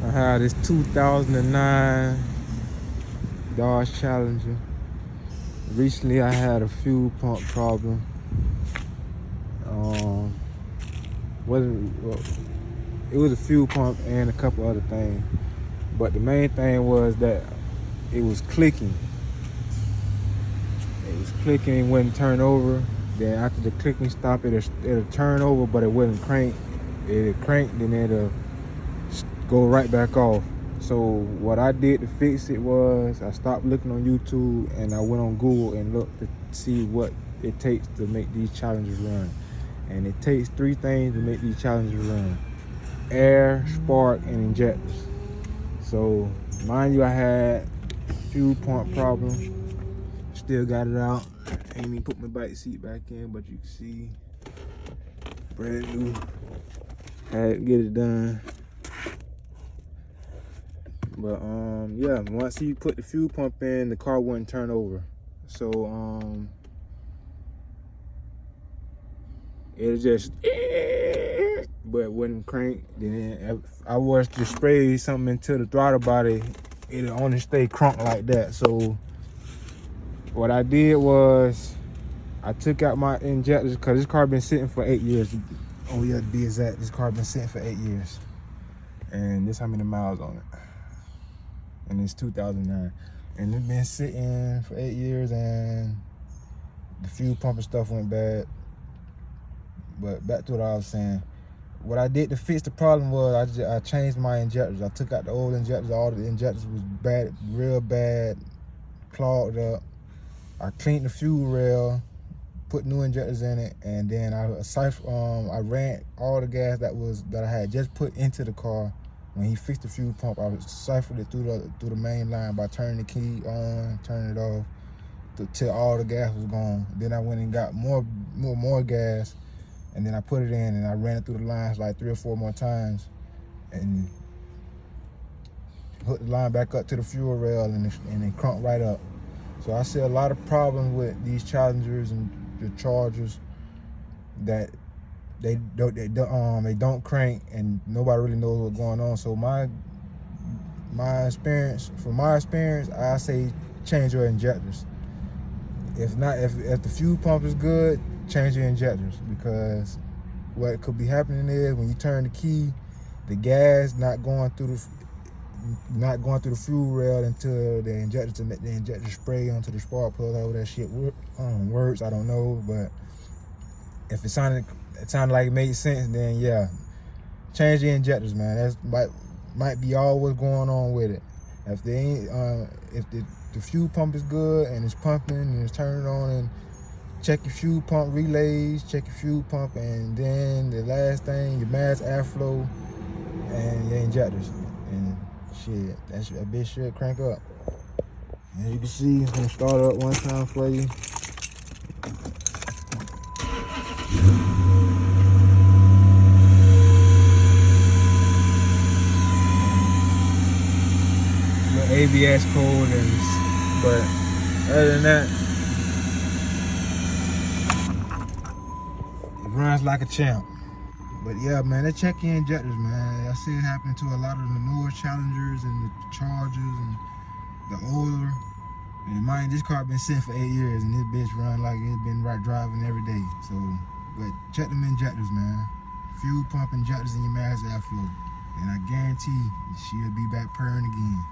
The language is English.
I had this 2009 Dodge Challenger. Recently I had a fuel pump problem. Well, it was a fuel pump and a couple other things, but the main thing was that it was clicking. It was clicking, it wouldn't turn over. Then after the clicking stopped, it'll turn over, but it wouldn't crank. It'll crank, then it'll go right back off. So what I did to fix it was I stopped looking on YouTube and I went on Google and looked to see what it takes to make these Challengers run. And it takes 3 things to make these Challengers run: air, spark, and injectors. So mind you, I had fuel pump problem. Still got it out. Ain't even put my bike seat back in, but you can see brand new. Had to get it done. But yeah, once you put the fuel pump in, the car wouldn't turn over. So it just, but it wouldn't crank. Then if I was to spray something into the throttle body, it'll only stay crunk like that. So what I did was I took out my injectors, because this car been sitting for 8 years. Oh yeah, to be exact, this car been sitting for 8 years. And this how many miles on it. And it's 2009. And it's been sitting for 8 years, and the fuel pump and stuff went bad. But back to what I was saying. What I did to fix the problem was I changed my injectors. I took out the old injectors. All the injectors was bad, real bad, clogged up. I cleaned the fuel rail, put new injectors in it, and then I ran all the gas that I had just put into the car. When he fixed the fuel pump, I siphoned it through the main line by turning the key on, turning it off, till all the gas was gone. Then I went and got more gas, and then I put it in and I ran it through the lines like 3 or 4 more times, and hooked the line back up to the fuel rail, and it crunked right up. So I see a lot of problems with these Challengers and the Chargers, that they don't crank, and nobody really knows what's going on. So from my experience, I say change your injectors. If the fuel pump is good, change your injectors, because what could be happening is when you turn the key, the gas not going through the fuel rail into the injector to make the injector spray onto the spark plug. However that shit works, I don't know. But if it sounded like it made sense, then yeah, change the injectors, man. That might be all what's going on with it. If they ain't, if the fuel pump is good and it's pumping and it's turning on, and check your fuel pump relays, check your fuel pump, and then the last thing, your mass airflow and your injectors. And shit, that bitch should crank up. And you can see it's gonna start up one time for you. The ABS code, but other than that, it runs like a champ. But yeah, man, they check your injectors, man. I see it happen to a lot of the newer Challengers and the Chargers and the older. And mind, this car been sitting for 8 years, and this bitch run like it's been driving every day. So, but check them injectors, man. Fuel pump injectors in your mass airflow, and I guarantee she'll be back purring again.